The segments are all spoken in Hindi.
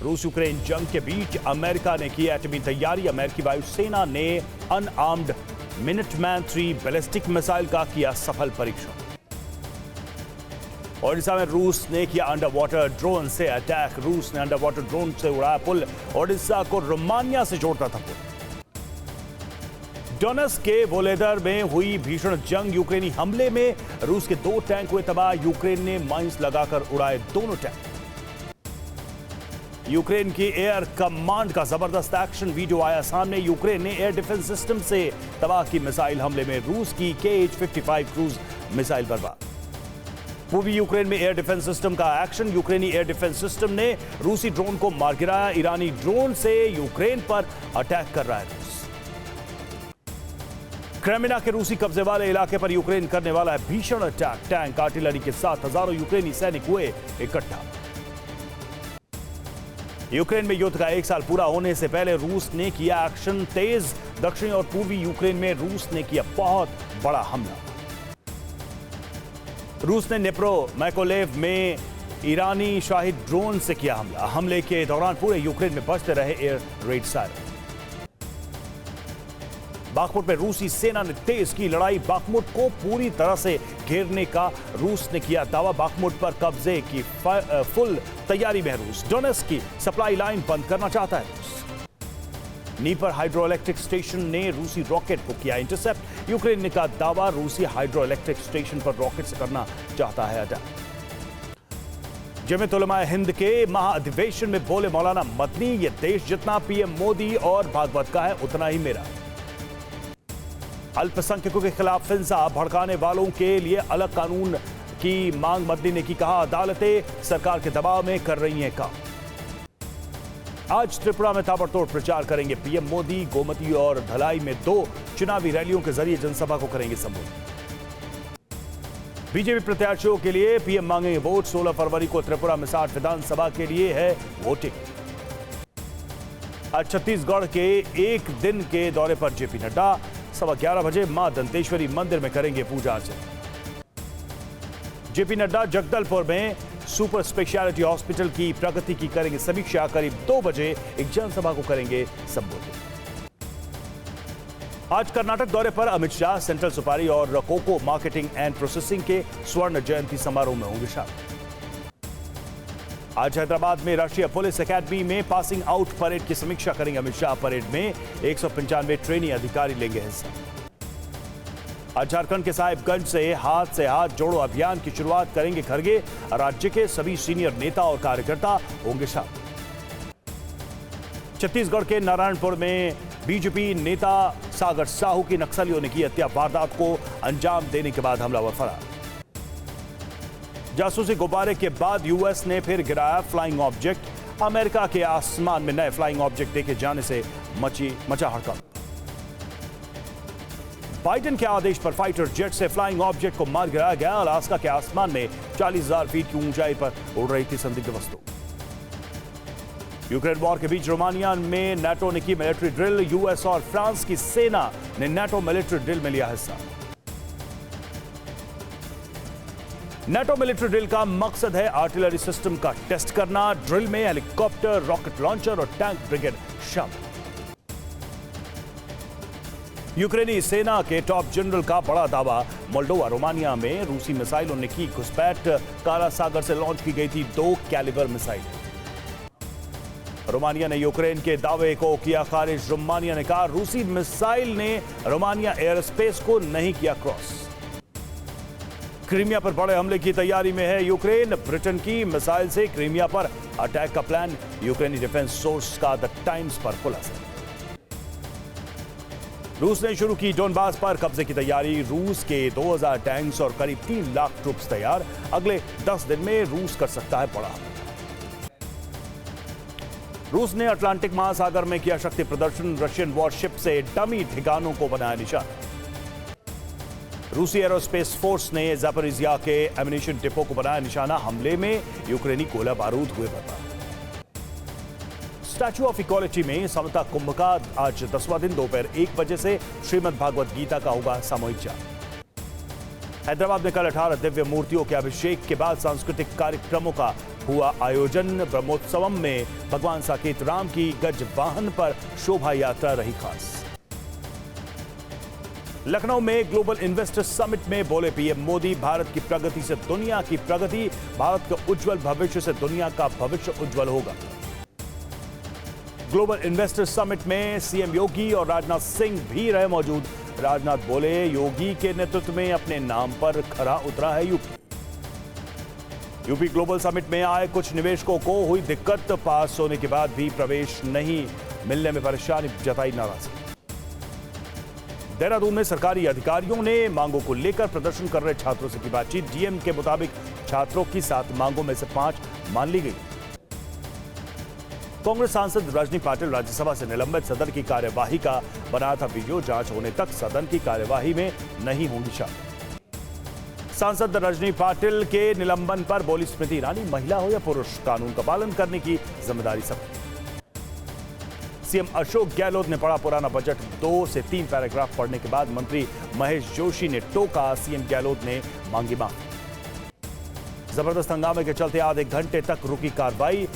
रूस यूक्रेन जंग के बीच अमेरिका ने की एटमी तैयारी। अमेरिकी वायुसेना ने अनआर्म्ड मिनटमैन 3 बैलिस्टिक मिसाइल का किया सफल परीक्षण। ओडिशा में रूस ने किया अंडर वाटर ड्रोन से अटैक। रूस ने अंडर वाटर ड्रोन से उड़ाया पुल। ओडिशा को रोमानिया से जोड़ता था पुल। डोनेट्स्क के वोलोदर में हुई भीषण जंग। यूक्रेनी हमले में रूस के 2 टैंक हुए तबाह। यूक्रेन ने माइंस लगाकर उड़ाए दोनों टैंक। यूक्रेन की एयर कमांड का जबरदस्त एक्शन वीडियो आया सामने। यूक्रेन ने एयर डिफेंस सिस्टम से तबाह की मिसाइल हमले में रूस की KH-55 क्रूज मिसाइल बर्बाद। पूर्वी यूक्रेन में एयर डिफेंस सिस्टम का एक्शन। यूक्रेनी एयर डिफेंस सिस्टम ने रूसी ड्रोन को मार गिराया। ईरानी ड्रोन से यूक्रेन पर अटैक कर रहा है रूस। क्रेमिना के रूसी कब्जे वाले इलाके पर यूक्रेन करने वाला है भीषण अटैक। टैंक आर्टिलरी के साथ हजारों यूक्रेनी सैनिक हुए इकट्ठा। यूक्रेन में युद्ध का 1 साल पूरा होने से पहले रूस ने किया एक्शन तेज। दक्षिणी और पूर्वी यूक्रेन में रूस ने किया बहुत बड़ा हमला। रूस ने नेप्रो मैकोलेव में ईरानी शाही ड्रोन से किया हमला। हमले के दौरान पूरे यूक्रेन में बजते रहे एयर रेड सायरन। बाखमुट में रूसी सेना ने तेज की लड़ाई। बाखमुट को पूरी तरह से घेरने का रूस ने किया दावा। बाखमुट पर कब्जे की फुल तैयारी में रूस। डोनेट्स्क की सप्लाई लाइन बंद करना चाहता है रूस। नीपर हाइड्रोइलेक्ट्रिक स्टेशन ने रूसी रॉकेट को किया इंटरसेप्ट। यूक्रेन ने कहा दावा रूसी हाइड्रोइलेक्ट्रिक स्टेशन पर रॉकेट से करना चाहता है अटैक। जमीयत उलमा हिंद के महाअधिवेशन में बोले मौलाना मदनी, ये देश जितना पीएम मोदी और भागवत का है उतना ही मेरा। अल्पसंख्यकों के खिलाफ हिंसा भड़काने वालों के लिए अलग कानून की मांग मदनी ने की। कहा अदालतें सरकार के दबाव में कर रही हैं काम। आज त्रिपुरा में ताबड़तोड़ प्रचार करेंगे पीएम मोदी। गोमती और धलाई में 2 चुनावी रैलियों के जरिए जनसभा को करेंगे संबोधित। बीजेपी प्रत्याशियों के लिए पीएम मांगेंगे वोट। 16 फरवरी को त्रिपुरा में 60 विधानसभा के लिए है वोटिंग। आज छत्तीसगढ़ के 1 दिन के दौरे पर जेपी नड्डा 11:15 बजे मां दंतेश्वरी मंदिर में करेंगे पूजा अर्चना। जेपी नड्डा जगदलपुर में सुपर स्पेशलिटी हॉस्पिटल की प्रगति की करेंगे समीक्षा। करीब 2 बजे एक जनसभा को करेंगे संबोधित। आज कर्नाटक दौरे पर अमित शाह सेंट्रल सुपारी और कोको मार्केटिंग एंड प्रोसेसिंग के स्वर्ण जयंती समारोह में होंगे शामिल। आज हैदराबाद में राष्ट्रीय पुलिस एकेडमी में पासिंग आउट परेड की समीक्षा करेंगे अमित शाह। परेड में 195 ट्रेनी अधिकारी लेंगे हिस्सा। आज झारखंड के साहिबगंज से हाथ जोड़ो अभियान की शुरुआत करेंगे खड़गे। राज्य के सभी सीनियर नेता और कार्यकर्ता होंगे शामिल। छत्तीसगढ़ के नारायणपुर में बीजेपी नेता सागर साहू की नक्सलियों ने की हत्या। वारदात को अंजाम देने के बाद हमलावर फरार। जासूसी गुब्बारे के बाद यूएस ने फिर गिराया फ्लाइंग ऑब्जेक्ट। अमेरिका के आसमान में नए फ्लाइंग ऑब्जेक्ट देखे जाने से मचा हड़कंप। बाइडेन के आदेश पर फाइटर जेट से फ्लाइंग ऑब्जेक्ट को मार गिराया गया। अलास्का के आसमान में 40,000 फीट की ऊंचाई पर उड़ रही थी संदिग्ध वस्तु। यूक्रेन वॉर के बीच रोमानिया में नाटो ने की मिलिट्री ड्रिल। यूएस और फ्रांस की सेना ने नाटो मिलिट्री ड्रिल में लिया हिस्सा। नाटो मिलिट्री ड्रिल का मकसद है आर्टिलरी सिस्टम का टेस्ट करना। ड्रिल में हेलीकॉप्टर, रॉकेट लॉन्चर और टैंक ब्रिगेड शामिल। यूक्रेनी सेना के टॉप जनरल का बड़ा दावा। मोल्डोवा रोमानिया में रूसी मिसाइलों ने की घुसपैठ। काला सागर से लॉन्च की गई थी 2 कैलिबर मिसाइल। रोमानिया ने यूक्रेन के दावे को किया खारिज। रोमानिया ने कहा रूसी मिसाइल ने रोमानिया एयर स्पेस को नहीं किया क्रॉस। क्रीमिया पर बड़े हमले की तैयारी में है यूक्रेन। ब्रिटेन की मिसाइल से क्रीमिया पर अटैक का प्लान। यूक्रेनी डिफेंस सोर्स का द टाइम्स पर खुलासा। रूस ने शुरू की डोनबास पर कब्जे की तैयारी। रूस के 2000 टैंक्स और करीब 3 लाख ट्रूप्स तैयार। अगले 10 दिन में रूस कर सकता है बड़ा हमला। रूस ने अटलांटिक महासागर में किया शक्ति प्रदर्शन। रशियन वॉरशिप से डमी ठिकानों को बनाया निशाना। रूसी एरोस्पेस फोर्स ने ज़ापोरिज़िया के एमिनेशन डिपो को बनाया निशाना। हमले में यूक्रेनी गोला बारूद हुए बर्बाद। स्टैच्यू ऑफ इक्वालिटी में समता कुंभ का आज 10वां दिन दोपहर 1 बजे से श्रीमद् भागवत गीता का होगा सामूहिक जाप। हैदराबाद में कल 18 दिव्य मूर्तियों के अभिषेक के बाद सांस्कृतिक कार्यक्रमों का हुआ आयोजन। ब्रह्मोत्सवम में भगवान साकेत राम की गज वाहन पर शोभा यात्रा रही खास। लखनऊ में ग्लोबल इन्वेस्टर समिट में बोले पीएम मोदी, भारत की प्रगति से दुनिया की प्रगति, भारत के उज्जवल भविष्य से दुनिया का भविष्य उज्जवल होगा। ग्लोबल इन्वेस्टर समिट में सीएम योगी और राजनाथ सिंह भी रहे मौजूद। राजनाथ बोले, योगी के नेतृत्व में अपने नाम पर खरा उतरा है यूपी ग्लोबल समिट में आए कुछ निवेशकों को हुई दिक्कत, पास होने के बाद भी प्रवेश नहीं मिलने में परेशानी जताई नाराजगी। देहरादून में सरकारी अधिकारियों ने मांगों को लेकर प्रदर्शन कर रहे छात्रों से की बातचीत। डीएम के मुताबिक छात्रों की 7 मांगों में से 5 मान ली गई। कांग्रेस सांसद रजनी पाटिल राज्यसभा से निलंबित, सदन की कार्यवाही का बनाया था वीडियो, जांच होने तक सदन की कार्यवाही में नहीं होंगी शामिल। सांसद रजनी पाटिल के निलंबन पर बोली स्मृति ईरानी, महिला हो या पुरुष, कानून का पालन करने की जिम्मेदारी सबकी। सीएम अशोक गहलोत ने पढ़ा पुराना बजट, 2 से 3 पैराग्राफ पढ़ने के बाद मंत्री महेश जोशी ने टोका, सीएम गहलोत ने मांगी माफी। जबरदस्त हंगामे के चलते आधे घंटे तक रुकी कार्यवाही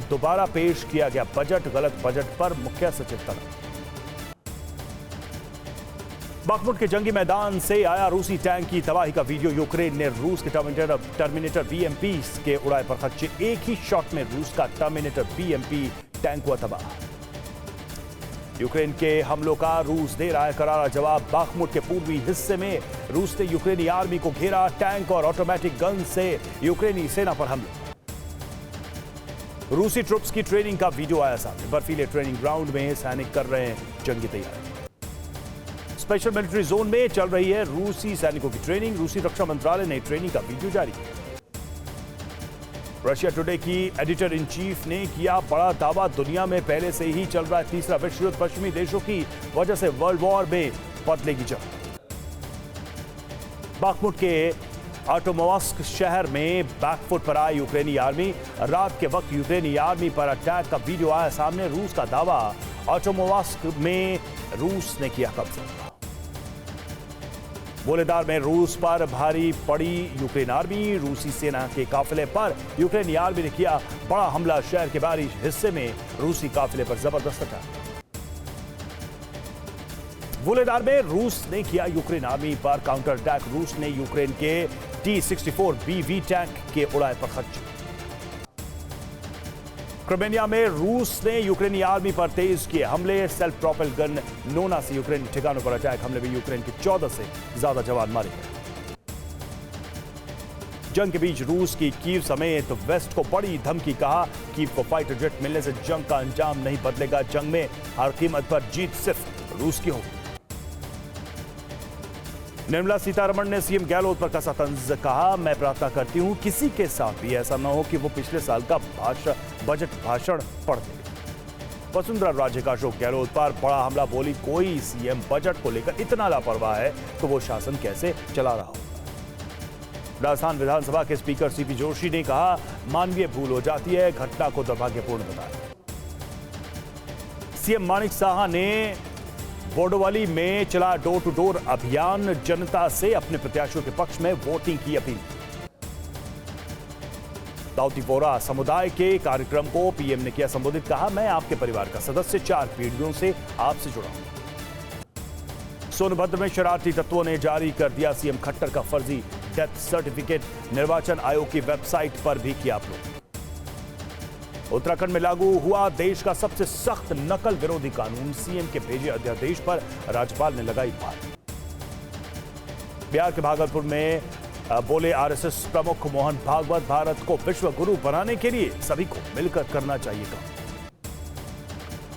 दोबारा पेश किया गया बजट, गलत बजट पर मुख्य सचिव तलब। बाखमुट के जंगी मैदान से आया रूसी टैंक की तबाही का वीडियो। यूक्रेन ने रूस के टर्मिनेटर बीएमपी के उड़ाए पर खर्चे, एक ही शॉट में रूस का टर्मिनेटर बीएमपी टैंक हुआ तबाह। यूक्रेन के हमलों का रूस दे रहा है करारा जवाब। बाखमुट के पूर्वी हिस्से में रूस ने यूक्रेनी आर्मी को घेरा, टैंक और ऑटोमेटिक गन से यूक्रेनी सेना पर हमले। रूसी ट्रुप्स की ट्रेनिंग का वीडियो आया सामने। बर्फीले ट्रेनिंग ग्राउंड में सैनिक कर रहे हैं जंगी तैयारी। स्पेशल मिलिट्री जोन में चल रही है रूसी सैनिकों की ट्रेनिंग। रूसी रक्षा मंत्रालय ने ट्रेनिंग का वीडियो जारी किया। रशिया टुडे की एडिटर इन चीफ ने किया बड़ा दावा, दुनिया में पहले से ही चल रहा है तीसरा विश्व युद्ध, पश्चिमी देशों की वजह से वर्ल्ड वॉर में बदलेगी जंग। बाखमुट के आटोमोवस्क शहर में बैकफुट पर आई यूक्रेनी आर्मी। रात के वक्त यूक्रेनी आर्मी पर अटैक का वीडियो आया सामने। रूस का दावा, आटोमोवस्क में रूस ने किया कब्जा। गोलेदार में रूस पर भारी पड़ी यूक्रेन आर्मी। रूसी सेना के काफिले पर यूक्रेनी आर्मी ने किया बड़ा हमला। शहर के बाहरी हिस्से में रूसी काफिले पर जबरदस्त अटैक। गोलेदार में रूस ने किया यूक्रेन आर्मी पर काउंटर अटैक। रूस ने यूक्रेन के T-64BV टैंक के उड़ाए पर खर्चे। क्रिमिया में रूस ने यूक्रेनी आर्मी पर तेज किए हमले। सेल्फ प्रोपेल गन नोना से यूक्रेनी ठिकानों पर अटैक। हमले में यूक्रेन के 14 से ज्यादा जवान मारे गए। जंग के बीच रूस की कीव समेत वेस्ट को बड़ी धमकी, कहा कीव को फाइटर जेट मिलने से जंग का अंजाम नहीं बदलेगा, जंग में हर कीमत पर जीत सिर्फ रूस की होगी। निर्मला सीतारमण ने सीएम गहलोत पर कसा तंज, कहा मैं प्रार्थना करती हूं किसी के साथ भी ऐसा न हो कि वो पिछले साल का बजट भाषण पढ़ दे। वसुंधरा राजे का अशोक गहलोत पर बड़ा हमला, बोली कोई सीएम बजट को लेकर इतना लापरवाह है तो वो शासन कैसे चला रहा होगा। राजस्थान विधानसभा के स्पीकर सीपी जोशी ने कहा मानवीय भूल हो जाती है, घटना को दुर्भाग्यपूर्ण बताया। सीएम मानिक साहा ने बोडोवाली में चला डोर टू डोर अभियान, जनता से अपने प्रत्याशियों के पक्ष में वोटिंग की अपील। दाऊदी बोरा समुदाय के कार्यक्रम को पीएम ने किया संबोधित, कहा मैं आपके परिवार का सदस्य, 4 पीढ़ियों से आपसे जुड़ा हूं। सोनभद्र में शरारती तत्वों ने जारी कर दिया सीएम खट्टर का फर्जी डेथ सर्टिफिकेट। निर्वाचन आयोग की वेबसाइट पर भी किया अपलोड। उत्तराखंड में लागू हुआ देश का सबसे सख्त नकल विरोधी कानून। सीएम के भेजे अध्यादेश पर राज्यपाल ने लगाई भार। बिहार के भागलपुर में बोले आरएसएस प्रमुख मोहन भागवत, भारत को विश्व गुरु बनाने के लिए सभी को मिलकर करना चाहिए काम।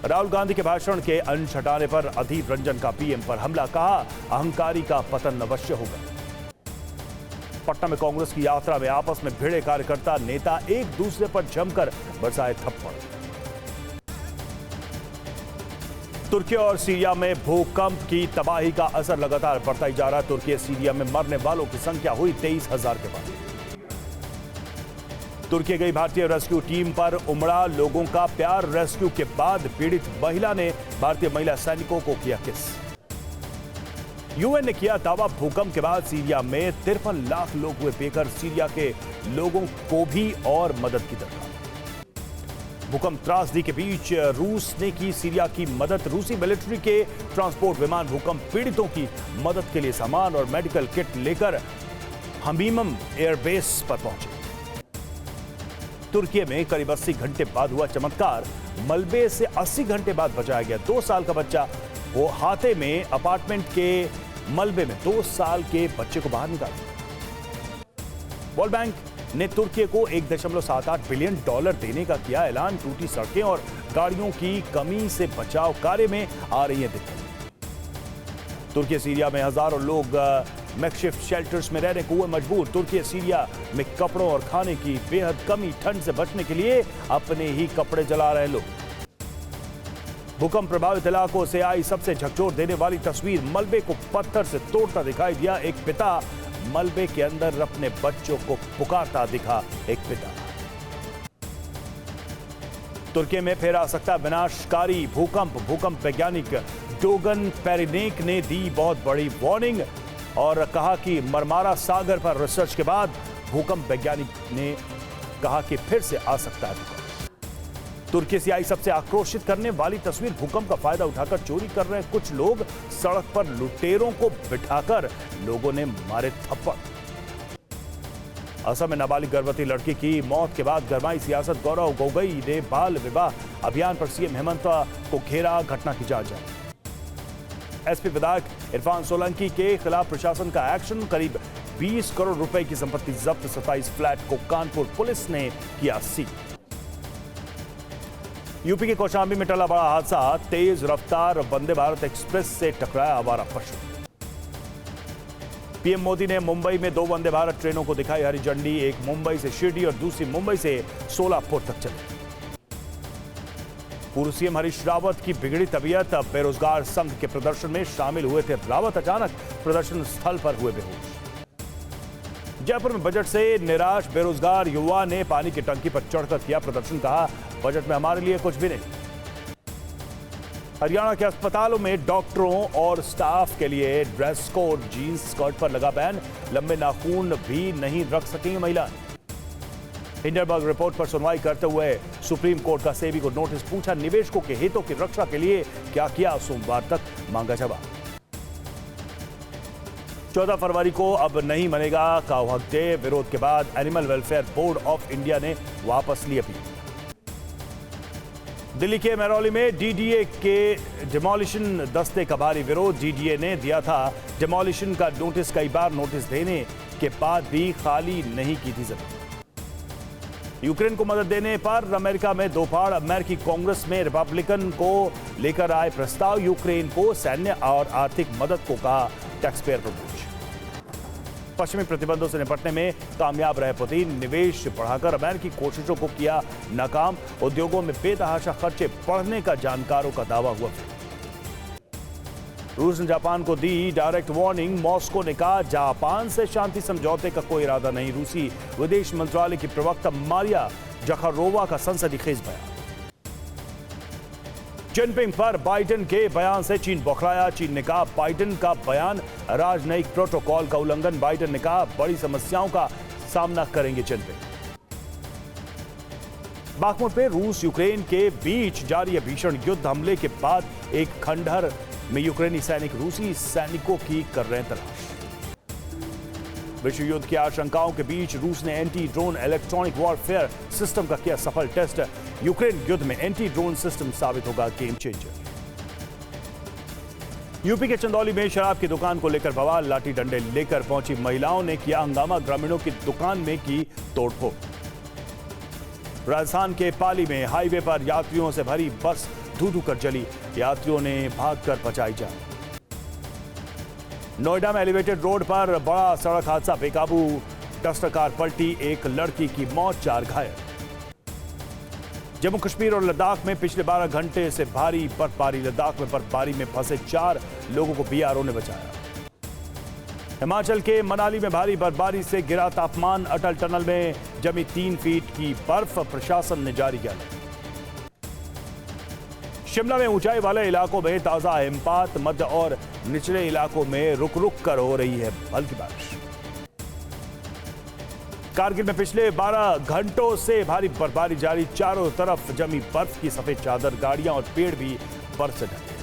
राहुल गांधी के भाषण के अंश हटाने पर अधीर रंजन का पीएम पर हमला, कहा अहंकारी का पतन अवश्य होगा। पटना में कांग्रेस की यात्रा में आपस में भिड़े कार्यकर्ता, नेता एक दूसरे पर जमकर बरसाए थप्पड़। तुर्की और सीरिया में भूकंप की तबाही का असर लगातार बढ़ता ही जा रहा है। तुर्की और सीरिया में मरने वालों की संख्या हुई 23,000 के पार। तुर्की गई भारतीय रेस्क्यू टीम पर उमड़ा लोगों का प्यार। रेस्क्यू के बाद पीड़ित महिला ने भारतीय महिला सैनिकों को किया किस। यूएन ने किया दावा, भूकंप के बाद सीरिया में 53 लाख लोग हुए बेघर, सीरिया के लोगों को भी और मदद की दरकार। भूकंप त्रासदी के बीच रूस ने की सीरिया की मदद, रूसी मिलिट्री के ट्रांसपोर्ट विमान भूकंप पीड़ितों की मदद के लिए सामान और मेडिकल किट लेकर हमीमम एयरबेस पर पहुंचे। तुर्की में करीब 80 घंटे बाद हुआ चमत्कार, मलबे से 80 घंटे बाद बचाया गया 2 साल का बच्चा। वो हाथे में अपार्टमेंट के मलबे में 2 साल के बच्चे को बाहर निकाला। वर्ल्ड बैंक ने तुर्की को $1.78 बिलियन देने का किया ऐलान, टूटी सड़कें और गाड़ियों की कमी से बचाव कार्य में आ रही है दिक्कत। तुर्की सीरिया में हजारों लोग मैकशिफ्ट शेल्टर्स में रहने को हुए मजबूर। तुर्की सीरिया में कपड़ों और खाने की बेहद कमी, ठंड से बचने के लिए अपने ही कपड़े जला रहे लोग। भूकंप प्रभावित इलाकों से आई सबसे झकझोर देने वाली तस्वीर, मलबे को पत्थर से तोड़ता दिखाई दिया एक पिता, मलबे के अंदर अपने बच्चों को पुकारता दिखा एक पिता। तुर्की में फिर आ सकता विनाशकारी भूकंप, भूकंप वैज्ञानिक डोगन पेरिनेक ने दी बहुत बड़ी वार्निंग और कहा कि मरमारा सागर पर रिसर्च के बाद भूकंप वैज्ञानिक ने कहा कि फिर से आ सकता है। तुर्की से आई सबसे आक्रोशित करने वाली तस्वीर, भूकंप का फायदा उठाकर चोरी कर रहे कुछ लोग, सड़क पर लुटेरों को बिठाकर लोगों ने मारे थप्पड़। असम में नाबालिग गर्भवती लड़की की मौत के बाद गरमाई सियासत, गौरव गोगोई ने बाल विवाह अभियान पर सीएम हेमंत को घेरा, घटना की जांच जारी। एसपी विधायक इरफान सोलंकी के खिलाफ प्रशासन का एक्शन, करीब 20 करोड़ रुपए की संपत्ति जब्त, 27 फ्लैट को कानपुर पुलिस ने किया सील। यूपी के कौशाम्बी में टला बड़ा हादसा, तेज रफ्तार वंदे भारत एक्सप्रेस से टकराया आवारा पशु। पीएम मोदी ने मुंबई में 2 वंदे भारत ट्रेनों को दिखाई हरी झंडी, एक मुंबई से शिरडी और दूसरी मुंबई से सोलापुर तक चली। पूर्व सीएम हरीश रावत की बिगड़ी तबीयत, अब बेरोजगार संघ के प्रदर्शन में शामिल हुए थे रावत, अचानक प्रदर्शन स्थल पर हुए बेहोश। जयपुर में बजट से निराश बेरोजगार युवा ने पानी की टंकी पर चढ़कर किया प्रदर्शन, कहा बजट में हमारे लिए कुछ भी नहीं। हरियाणा के अस्पतालों में डॉक्टरों और स्टाफ के लिए ड्रेस कोड, जीन्स स्कर्ट पर लगा बैन, लंबे नाखून भी नहीं रख सकेंगी महिला। हिंडनबर्ग रिपोर्ट पर सुनवाई करते हुए सुप्रीम कोर्ट का सेबी को नोटिस, पूछा निवेशकों के हितों की रक्षा के लिए क्या किया, सोमवार तक मांगा जवाब। 14 फरवरी को अब नहीं मनेगा काऊ हक डे, विरोध के बाद animal welfare board of India ने वापस ली अपील। दिल्ली के महरौली में डीडीए के डिमोलिशन दस्ते का भारी विरोध, डीडीए ने दिया था डिमोलिशन का नोटिस, कई बार नोटिस देने के बाद भी खाली नहीं की थी जमीन। यूक्रेन को मदद देने पर अमेरिका में दोफाड़, अमेरिकी कांग्रेस में रिपब्लिकन को लेकर आए प्रस्ताव, यूक्रेन को सैन्य और आर्थिक मदद को कहा टैक्स पेयर पर बोझ। पश्चिमी प्रतिबंधों से निपटने में कामयाब रहे पुतिन, निवेश बढ़ाकर अमेरिकी कोशिशों को किया नाकाम, उद्योगों में बेतहाशा खर्चे बढ़ने का जानकारों का दावा हुआ। रूस ने जापान को दी डायरेक्ट वार्निंग, मॉस्को ने कहा जापान से शांति समझौते का कोई इरादा नहीं। रूसी विदेश मंत्रालय की प्रवक्ता मारिया जखारोवा का संसदीय खेज बयान। जिनपिंग पर बाइडेन के बयान से चीन बौखलाया, चीन ने कहा बाइडेन का बयान राजनयिक प्रोटोकॉल का उल्लंघन, बाइडेन ने कहा बड़ी समस्याओं का सामना करेंगे जिनपिंग। बाखमुट में रूस यूक्रेन के बीच जारी है भीषण युद्ध, हमले के बाद एक खंडहर में यूक्रेनी सैनिक रूसी सैनिकों की कर रहे हैं तलाश। विश्व युद्ध की आशंकाओं के बीच रूस ने anti drone electronic warfare system का किया सफल टेस्ट, यूक्रेन युद्ध में एंटी ड्रोन सिस्टम साबित होगा गेम चेंजर। यूपी के चंदौली में शराब की दुकान को लेकर बवाल, लाठी डंडे लेकर पहुंची महिलाओं ने किया हंगामा, ग्रामीणों की दुकान में की तोड़फोड़। राजस्थान के पाली में हाईवे पर यात्रियों से भरी बस धू-धू कर जली, यात्रियों ने भागकर बचाई जान। नोएडा में एलिवेटेड रोड पर बड़ा सड़क हादसा, बेकाबू डस्टर कार पलटी, एक लड़की की मौत, 4 घायल। जम्मू कश्मीर और लद्दाख में पिछले 12 घंटे से भारी बर्फबारी, लद्दाख में बर्फबारी में फंसे 4 लोगों को बीआरओ ने बचाया। हिमाचल के मनाली में भारी बर्फबारी से गिरा तापमान, अटल टनल में जमी 3 फीट की बर्फ, प्रशासन ने जारी किया। शिमला में ऊंचाई वाले इलाकों में ताजा हिमपात, मध्य और निचले इलाकों में रुक रुक कर हो रही है हल्की बारिश। कारगिल में पिछले 12 घंटों से भारी बर्फबारी जारी, चारों तरफ जमी बर्फ की सफेद चादर, गाड़ियां और पेड़ भी बर्फ से ढके।